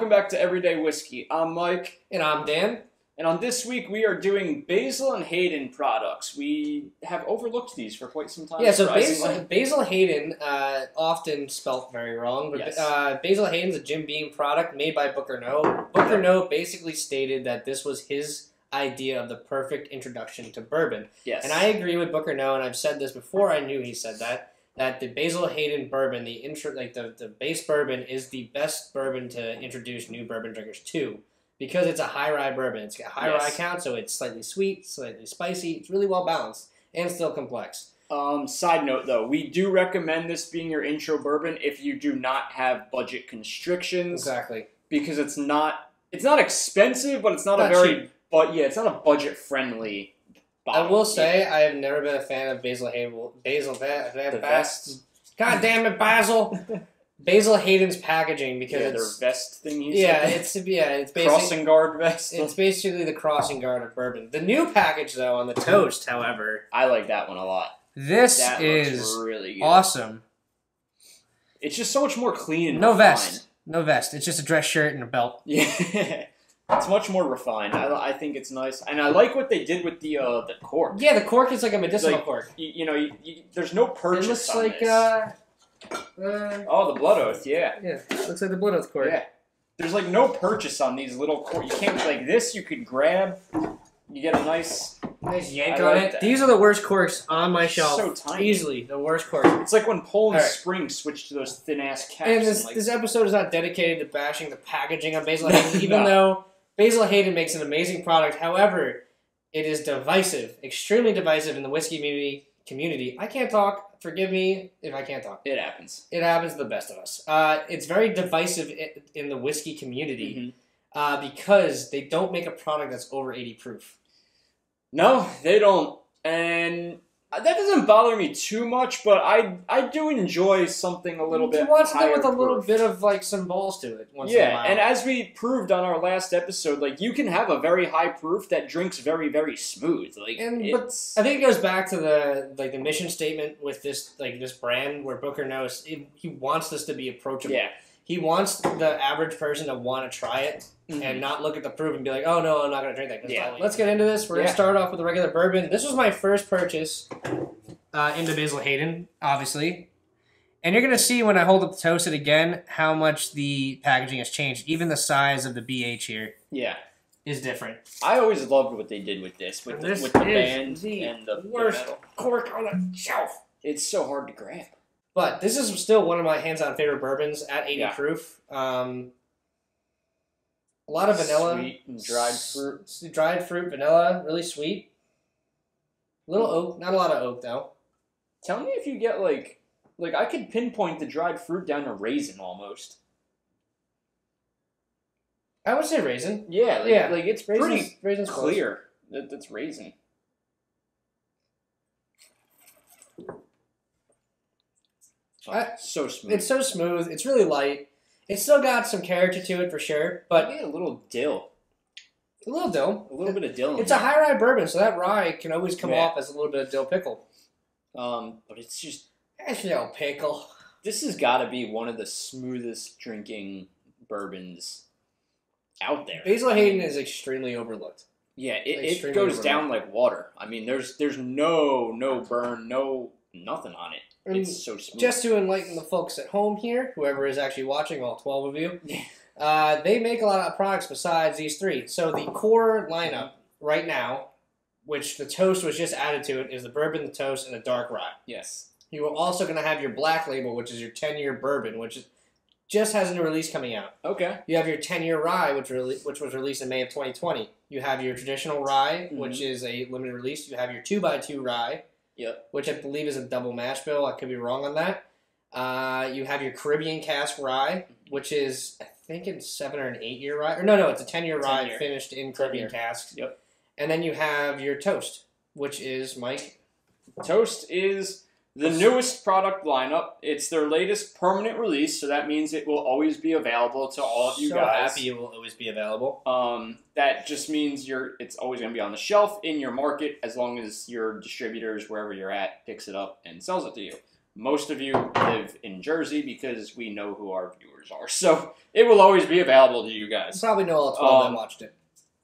welcome back to Everyday Whiskey. I'm Mike. And I'm Dan. And on this week, we are doing Basil and Hayden products. We have overlooked these for quite some time. Yeah, so Basil Hayden, often spelt very wrong, but yes. Basil Hayden's a Jim Beam product made by Booker Noe. Booker Noe basically stated that this was his idea of the perfect introduction to bourbon. Yes. And I agree with Booker Noe, and I've said this before I knew he said that the Basil Hayden bourbon, the base bourbon, is the best bourbon to introduce new bourbon drinkers to. Because it's a high rye bourbon. It's got high rye count, so it's slightly sweet, slightly spicy. It's really well balanced and still complex. Side note, though, we do recommend this being your intro bourbon if you do not have budget constrictions. Exactly. Because it's not expensive, but it's not cheap. But yeah, it's not a budget friendly bottle. I will say I have never been a fan of Basil Hayden. God damn it, Basil! Basil Hayden's packaging because it's their vest thing. It's basically crossing guard vest. It's basically the crossing guard of bourbon. The new package though on the toast, however, I like that one a lot. This is really good. Awesome. It's just so much more clean. And no refined. vest, no vest. It's just a dress shirt and a belt. Yeah, it's much more refined. I think it's nice, and I like what they did with the cork. Yeah, the cork is like a medicinal cork. There's no purchase. It looks on like this. The blood oath, yeah. Yeah, looks like the blood oath cork. Yeah. There's like no purchase on these little cork. You can't, like this, you could grab, you get a nice yank on it. That. These are the worst corks on my shelf. So tiny. Easily, the worst corks. It's like when Poland Spring switched to those thin-ass caps. And this episode is not dedicated to bashing the packaging on Basil Hayden, even though Basil Hayden makes an amazing product. However, it is divisive, extremely divisive in the whiskey community. I can't talk. Forgive me if I can't talk. It happens. It happens to the best of us. It's very divisive in the whiskey community because they don't make a product that's over 80 proof. No, they don't. And that doesn't bother me too much, but I do enjoy something a little bit higher. You want something with a little bit of like some balls to it once in a while. And as we proved on our last episode, like you can have a very high proof that drinks very, very smooth. But I think it goes back to the mission statement with this brand where Booker knows he wants this to be approachable. Yeah. He wants the average person to want to try it and not look at the proof and be like, oh no, I'm not going to drink that. Yeah. Let's get into this. We're going to start off with a regular bourbon. This was my first purchase into Basil Hayden, obviously. And you're going to see when I hold up the toast it again how much the packaging has changed. Even the size of the BH here is different. I always loved what they did with this, with the band and the worst cork on the shelf. It's so hard to grab. But this is still one of my hands-on favorite bourbons at 80 proof. A lot of vanilla. Sweet and dried fruit. Dried fruit, vanilla, really sweet. Little oak, not a lot of oak though. Tell me if you get like I could pinpoint the dried fruit down to raisin almost. I would say raisin. Yeah, like it's pretty clear that that's raisin. So smooth. It's so smooth. It's really light. It's still got some character to it for sure, but maybe a little dill. A little dill. A little bit of dill. It's a high rye bourbon, so that rye can always come off as a little bit of dill pickle. But it's just dill pickle. This has got to be one of the smoothest drinking bourbons out there. Basil Hayden is extremely overlooked. Yeah, it goes down like water. I mean, there's no burn, nothing on it. It's so smooth. Just to enlighten the folks at home here, whoever is actually watching, all 12 of you, they make a lot of products besides these three. So the core lineup right now, which the toast was just added to it, is the bourbon, the toast, and the dark rye. Yes. You are also going to have your black label, which is your 10-year bourbon, which just has a new release coming out. Okay. You have your 10-year rye, which was released in May of 2020. You have your traditional rye, which is a limited release. You have your 2x2 rye. Yep. Which I believe is a double mash bill. I could be wrong on that. You have your Caribbean cask rye, which is, I think, it's 7 or an 8-year rye. Or no, it's a 10-year rye finished in Caribbean casks. Yep. And then you have your toast, which is, Mike? Toast is the newest product lineup. It's their latest permanent release, so that means it will always be available to all of you guys. Happy it will always be available. That just means it's always going to be on the shelf in your market as long as your distributors, wherever you're at, picks it up and sells it to you. Most of you live in Jersey because we know who our viewers are. So it will always be available to you guys. You probably know all 12 of them watched it.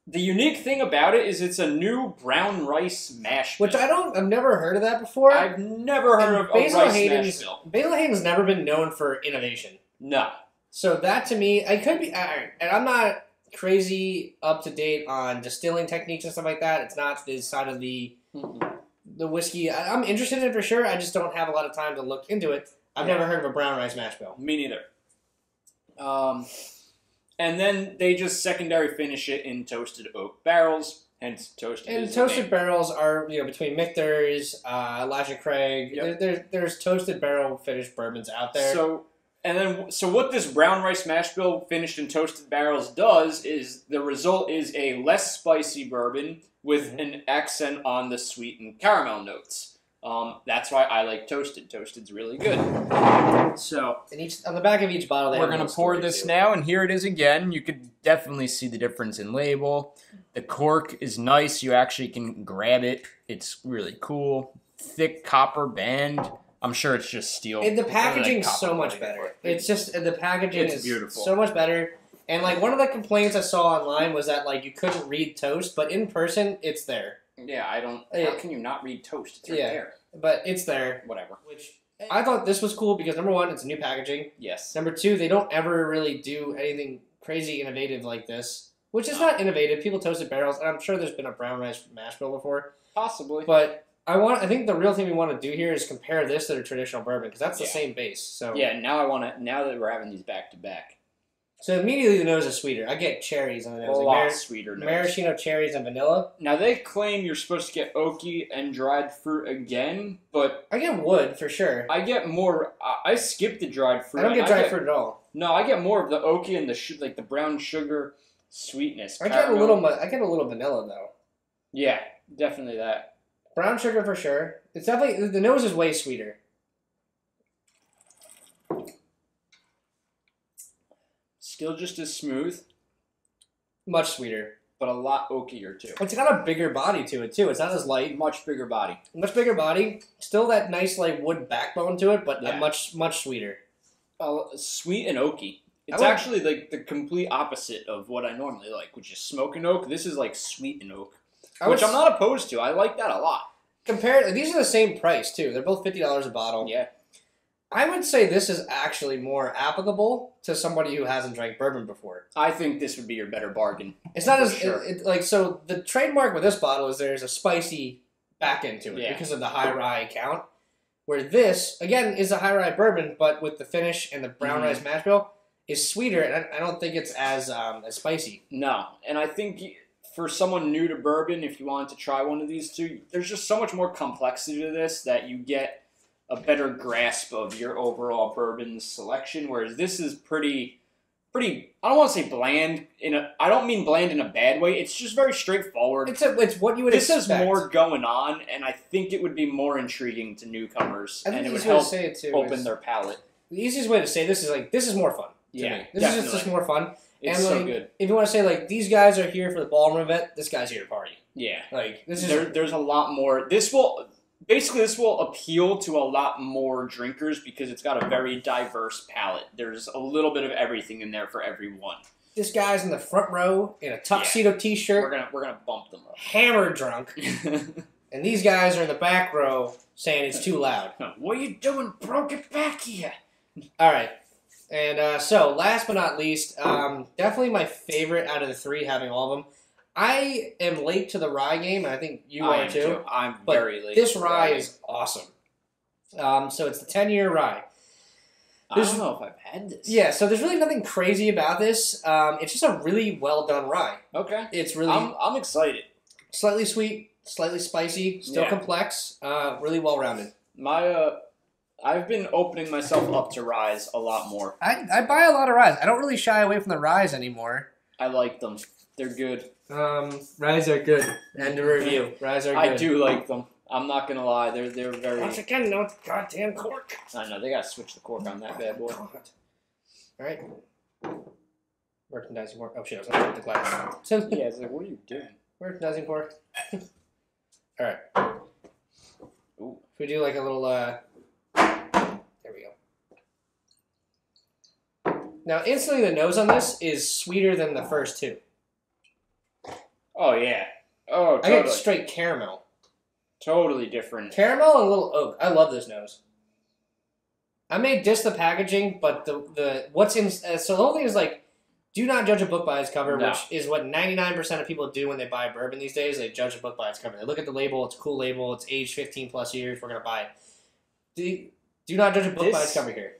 The unique thing about it is it's a new brown rice mash bill. Which I've never heard of that before. I've never heard of a rice mash bill. Basil Hayden's never been known for innovation. No. So that to me, I could be, and I'm not crazy up to date on distilling techniques and stuff like that. It's not the side of the whiskey. I'm interested in it for sure. I just don't have a lot of time to look into it. I've never heard of a brown rice mash bill. Me neither. And then they just secondary finish it in toasted oak barrels, hence toasted. And toasted barrels are between Michter's, Elijah Craig. Yep. There's toasted barrel finished bourbons out there. So what this brown rice mash bill finished in toasted barrels does is the result is a less spicy bourbon with an accent on the sweet and caramel notes. That's why I like toasted. Toasted's really good. So on the back of each bottle, we're gonna pour this now, and here it is again. You could definitely see the difference in label. The cork is nice. You actually can grab it. It's really cool. Thick copper band. I'm sure it's just steel. And the packaging's so much better. It's just the packaging is beautiful. So much better. And like one of the complaints I saw online was that like you couldn't read toast, but in person it's there. Yeah, I don't. How can you not read toast? It's right there. But it's there. Whatever. Which I thought this was cool because number one, it's new packaging. Yes. Number two, they don't ever really do anything crazy innovative like this. Which is not innovative. People toasted barrels, and I'm sure there's been a brown rice mash bill before. Possibly. But I think the real thing we want to do here is compare this to the traditional bourbon because that's the same base. So yeah, now that we're having these back to back. So immediately the nose is sweeter. I get cherries on the nose. A lot sweeter nose. Maraschino cherries and vanilla. Now they claim you're supposed to get oaky and dried fruit again, but I get wood for sure. I get more. I skip the dried fruit. I don't get dried fruit at all. No, I get more of the oaky and the brown sugar sweetness. I get a little vanilla though. Yeah, definitely that. Brown sugar for sure. It's definitely the nose is way sweeter. Still just as smooth. Much sweeter. But a lot oakier, too. It's got a bigger body to it, too. It's not as light. Much bigger body. Much bigger body. Still that nice, like, wood backbone to it, but much sweeter. Sweet and oaky. It's actually, like, the complete opposite of what I normally like, which is smoke and oak. This is, like, sweet and oak, which I'm not opposed to. I like that a lot. These are the same price, too. They're both $50 a bottle. Yeah. I would say this is actually more applicable to somebody who hasn't drank bourbon before. I think this would be your better bargain. It's not as so the trademark with this bottle is there's a spicy back end to it because of the high rye count. Where this again is a high rye bourbon, but with the finish and the brown rice mash bill is sweeter, and I don't think it's as spicy. No, and I think for someone new to bourbon, if you wanted to try one of these two, there's just so much more complexity to this that you get a better grasp of your overall bourbon selection, whereas this is pretty. I don't want to say bland I don't mean bland in a bad way. It's just very straightforward. It's what you would expect. This has more going on, and I think it would be more intriguing to newcomers, and it would help open their palate. The easiest way to say this is more fun. Yeah, me. This is just more fun. It's so good. If you want to say like these guys are here for the ballroom event, this guy's here to party. Yeah, like this is there's a lot more. This will appeal to a lot more drinkers because it's got a very diverse palate. There's a little bit of everything in there for everyone. This guy's in the front row in a tuxedo t-shirt. We're gonna bump them up. Hammered drunk. And these guys are in the back row saying it's too loud. What are you doing, bro? Get back here. All right. And so, last but not least, definitely my favorite out of the three, having all of them. I am late to the rye game, and I think you are too. I'm very late. This rye is awesome. So it's the 10-year rye. I don't know if I've had this. Yeah, so there's really nothing crazy about this. It's just a really well done rye. Okay. It's really. I'm excited. Slightly sweet, slightly spicy, still complex, really well rounded. I've been opening myself up to ryes a lot more. I buy a lot of ryes. I don't really shy away from the ryes anymore. I like them. They're good. Ryes are good. End of review. Ryes are good. I do like them. I'm not gonna lie. They're very. Once again, no goddamn cork. I know they gotta switch the cork on that bad boy. All right. Merchandising cork. Oh shit! I was gonna put the glass. Yeah, it's like, what are you doing? Merchandising cork. All right. Ooh. If we do like a little. Now, instantly, the nose on this is sweeter than the first two. Oh, yeah. Oh, totally. I get straight caramel. Totally different. Caramel and a little oak. I love this nose. I may diss the packaging, but the what's in... so the whole thing is like, do not judge a book by its cover, which is what 99% of people do when they buy bourbon these days. They judge a book by its cover. They look at the label. It's a cool label. It's aged 15 plus years. We're going to buy it. Do not judge a book by its cover here.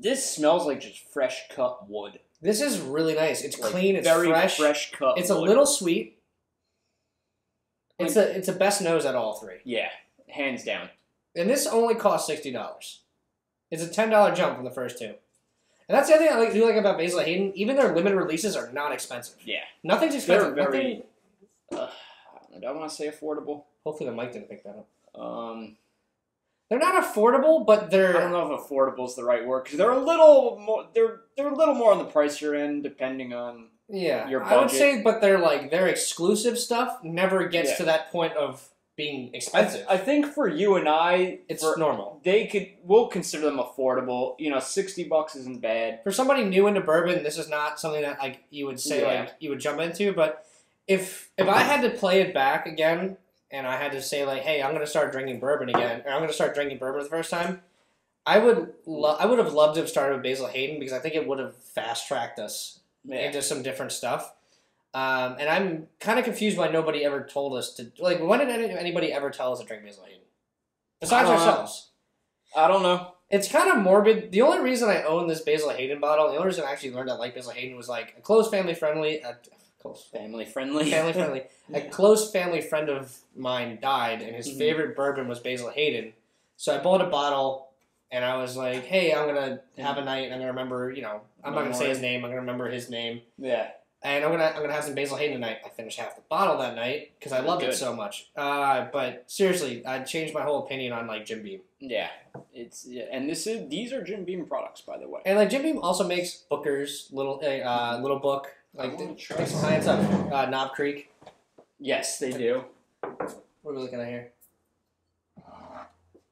This smells like just fresh cut wood. This is really nice. It's like clean. It's very fresh cut. It's wood. A little sweet. It's a best nose out of all three. Yeah, hands down. And this only costs $60. It's a $10 jump from the first two. And that's the other thing I do like about Basil Hayden. Even their limited releases are not expensive. Yeah. Nothing's expensive. They're very... I don't want to say affordable. Hopefully the mic didn't pick that up. They're not affordable, but they're... I don't know if affordable is the right word, because they're a little more... They're a little more on the pricier end, depending on your budget. I would say, but they're like... Their exclusive stuff never gets to that point of being expensive. I think for you and I... It's normal. We'll consider them affordable. You know, $60 isn't bad. For somebody new into bourbon, this is not something that like you would say like you would jump into, but if I had to play it back again... and I had to say, like, hey, I'm going to start drinking bourbon again, or I'm going to start drinking bourbon for the first time, I would have loved to have started with Basil Hayden, because I think it would have fast-tracked us into some different stuff. And I'm kind of confused why nobody ever told us to... Like, when did anybody ever tell us to drink Basil Hayden? Besides ourselves. I don't know. It's kind of morbid. The only reason I own this Basil Hayden bottle, the only reason I actually learned I like Basil Hayden was, like, a close family-friendly... Family-friendly. A close family friend of mine died, and his favorite bourbon was Basil Hayden. So I bought a bottle, and I was like, hey, I'm going to have a night, and I'm going to remember, I'm not going to say his name, I'm going to remember his name. Yeah. And I'm gonna have some Basil Hayden tonight. I finished half the bottle that night, because I loved it so much. But seriously, I changed my whole opinion on, like, Jim Beam. Yeah. And these are Jim Beam products, by the way. And, like, Jim Beam also makes Booker's little book. Like, take some hands up. Knob Creek. Yes, they do. What are we looking at here?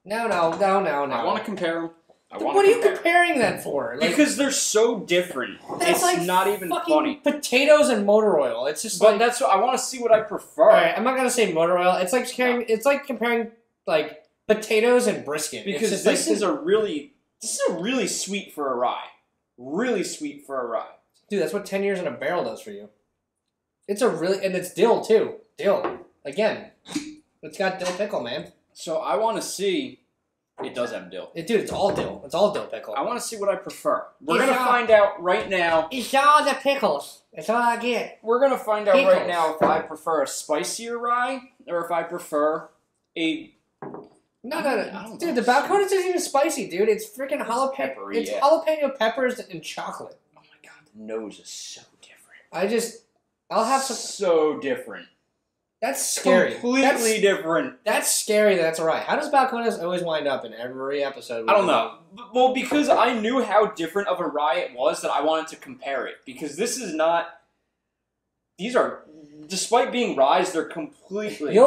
No. I want to compare them. What are you comparing that for? Like, because they're so different. It's like not even funny. Potatoes and motor oil. It's just that's what I want to see what I prefer. All right, I'm not gonna say motor oil. It's like comparing like potatoes and brisket. Because this is a really sweet for a rye. Really sweet for a rye. Dude, that's what 10 years in a barrel does for you. It's and it's dill, too. Dill. Again. It's got dill pickle, man. So I want to see... It does have dill. Dude, it's all dill. It's all dill pickle. I want to see what I prefer. We're going to find out right now... It's all the pickles. That's all I get. We're going to find out right now if I prefer a spicier rye, or if I prefer a... No. Dude, the balcones isn't even spicy, dude. It's freaking jalapeno. It's jalapeno peppers and chocolate. Nose is so different. I'll have some... So different. That's scary. Completely different. That's scary. That's right. How does Balcones always wind up in every episode? I don't know. Well, because I knew how different of a rye it was that I wanted to compare it. Because this is not... These are... Despite being ryes, they're completely... The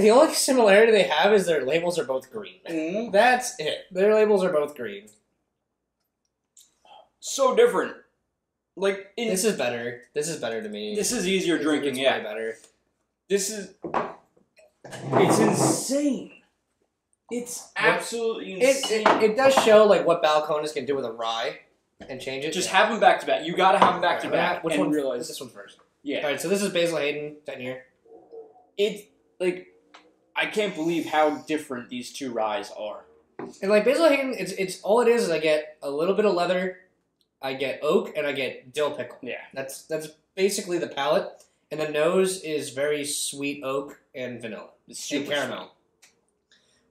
only similarity they have is their labels are both green. Mm-hmm. That's it. Their labels are both green. So different. Like this is better. This is better to me. This is easier drinking. It's way better. This is. It's insane. It's absolutely insane. It does show like what Balcones can do with a rye, and change it. Just have them back to back. You got to have them back to back. Which one? Realize this one first. Yeah. All right. So this is Basil Hayden 10 year. I can't believe how different these two ryes are. And like Basil Hayden, it's all it is I get a little bit of leather. I get oak, and I get dill pickle. Yeah. That's basically the palate. And the nose is very sweet oak and vanilla. And caramel. Sweet.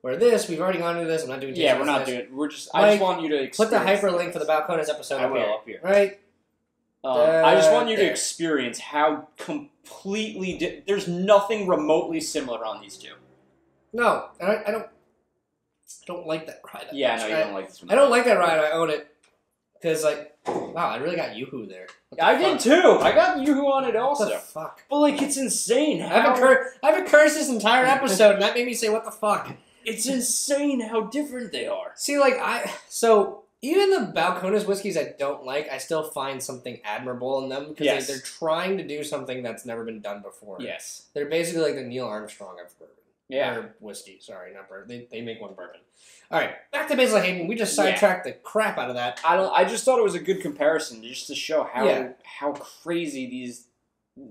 Where this, we've already gone into this. I'm not doing too we're not doing it. I just want you to experience put the hyperlink for the Balcones episode up here. Right? I just want you to experience how completely... There's nothing remotely similar on these two. No. I don't like that ride. You don't like this one. I don't like that ride. I own it. Because, wow, I really got Yoo-Hoo there. I did too. I got Yoo-Hoo on it also. What the fuck? But, it's insane. I haven't cursed this entire episode, and that made me say, what the fuck? It's insane how different they are. See, so, Even the Balcones whiskeys I don't like, I still find something admirable in them because they're trying to do something that's never been done before. Yes. They're basically like the Neil Armstrong of bourbon. Yeah. Or whiskey, sorry, not bourbon. They make one bourbon. All right, back to Basil Hayden. We just sidetracked the crap out of that. I just thought it was a good comparison just to show how crazy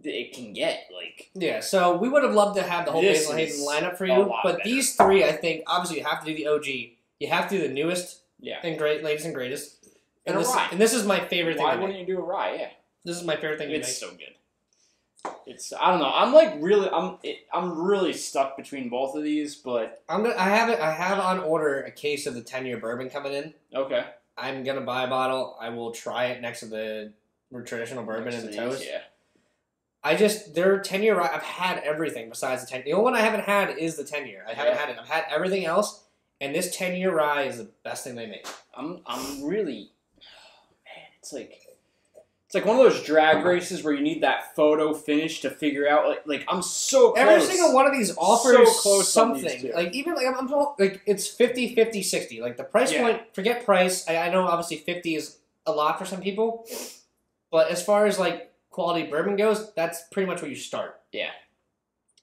it can get. Like, yeah, so we would have loved to have the whole Basil Hayden lineup for you, but these three, I think, obviously you have to do the OG. You have to do the newest. Yeah. And latest and greatest. And a rye. And this is my favorite thing. Why wouldn't you do a rye? Yeah. This is my favorite thing to make. It's so good. It's I don't know. I'm like really I'm really stuck between both of these, but I have on order a case of the 10-year bourbon coming in. Okay. I'm gonna buy a bottle. I will try it next to the traditional bourbon and the toast. Yeah. Their 10-year rye. I've had everything besides the 10. The only one I haven't had is the 10-year. I haven't had it. I've had everything else. And this 10-year rye is the best thing they make. I'm really, man. It's like one of those drag races where you need that photo finish to figure out. Like I'm so close. Every single one of these offers something. Like even like I'm like it's 50, 50, 60. Like the price point. Forget price. I know obviously 50 is a lot for some people, but as far as like quality bourbon goes, that's pretty much where you start. Yeah.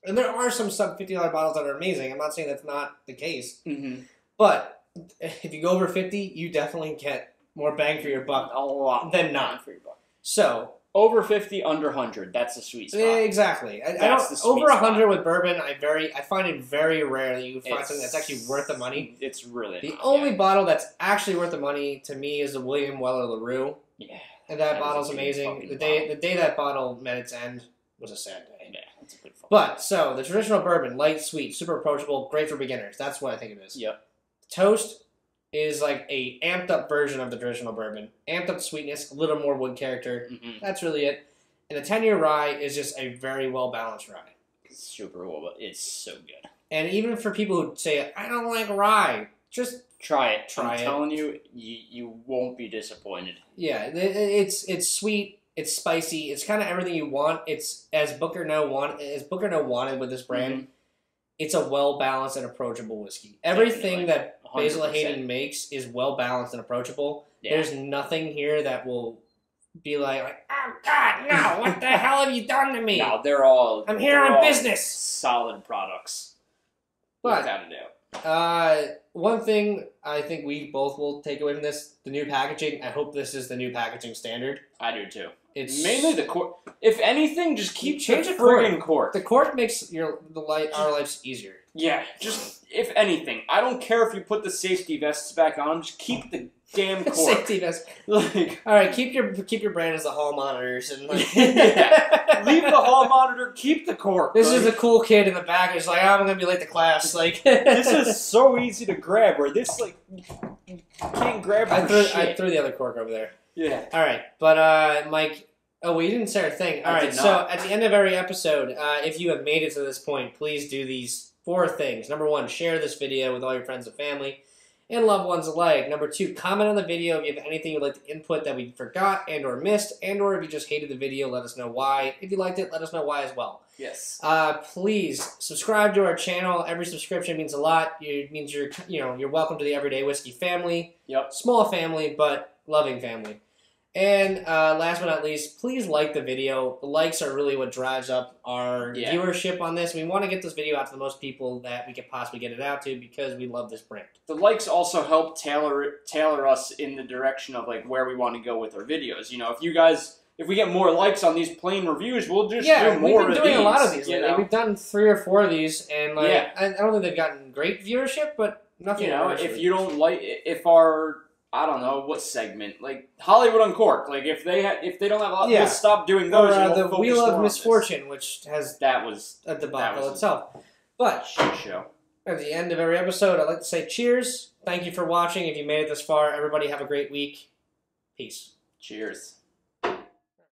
And there are some sub $50 bottles that are amazing. I'm not saying that's not the case. Mm-hmm. But if you go over 50, you definitely get more bang for your buck a lot than not. For your buck. So over 50, under 100. That's the sweet spot. Exactly. I don't, over 100 with bourbon. I find it very rare that you find something that's actually worth the money. It's really the only bottle that's actually worth the money to me is the William Weller LaRue. Yeah, and that bottle's amazing. The day that bottle met its end was a sad day. Yeah, that's a good. But so the traditional bourbon, light, sweet, super approachable, great for beginners. That's what I think it is. Yep. Toast is like a amped up version of the traditional bourbon. Amped up sweetness, a little more wood character. Mm-hmm. That's really it. And the 10-year rye is just a very well balanced rye. It's super well, but it's so good. And even for people who say I don't like rye, just try it. I'm telling you, you won't be disappointed. Yeah, it's sweet. It's spicy. It's kind of everything you want. It's as Booker No wanted with this brand. Mm-hmm. It's a well balanced and approachable whiskey. Everything that Basil Hayden makes is well balanced and approachable. Yeah. There's nothing here that will be like, oh God, no! What the hell have you done to me? No, they're all. I'm here on business. Solid products, but without a doubt. One thing I think we both will take away from this: the new packaging. I hope this is the new packaging standard. I do too. It's mainly the cork. If anything, just change the friggin' cork. The cork makes our lives easier. Yeah, just if anything, I don't care if you put the safety vests back on. Just keep the damn cork. Safety vest. Like, all right, keep your brand as the hall monitors and like, yeah. Leave the hall monitor. Keep the cork. This is a cool kid in the back. Who's like, I'm gonna be late to class. Like this is so easy to grab. Where this like you can't grab. I threw the other cork over there. Yeah. All right, but Mike. Oh, we didn't say our thing. All right, so at the end of every episode, if you have made it to this point, please do these 4 things. Number 1, share this video with all your friends and family and loved ones alike. Number 2, comment on the video if you have anything you'd like to input that we forgot and or missed, and or if you just hated the video, let us know why. If you liked it, let us know why as well. Yes. Please subscribe to our channel. Every subscription means a lot. It means you're welcome to the Everyday Whiskey family. Yep. Small family, but loving family. And last but not least, please like the video. The likes are really what drives up our viewership on this. We want to get this video out to the most people that we could possibly get it out to because we love this brand. The likes also help tailor us in the direction of like where we want to go with our videos. You know, if we get more likes on these plain reviews, we'll just do more of these. We've been doing a lot of these lately. We've done 3 or 4 of these, and like I don't think they've gotten great viewership, but nothing. You know, if you don't like, if our I don't know what segment, like Hollywood Uncorked. Like if they don't have a lot, we'll stop doing those. Or the Wheel of Misfortune, which has that was a debacle itself. But shit show. At the end of every episode, I'd like to say cheers. Thank you for watching. If you made it this far, everybody have a great week. Peace. Cheers.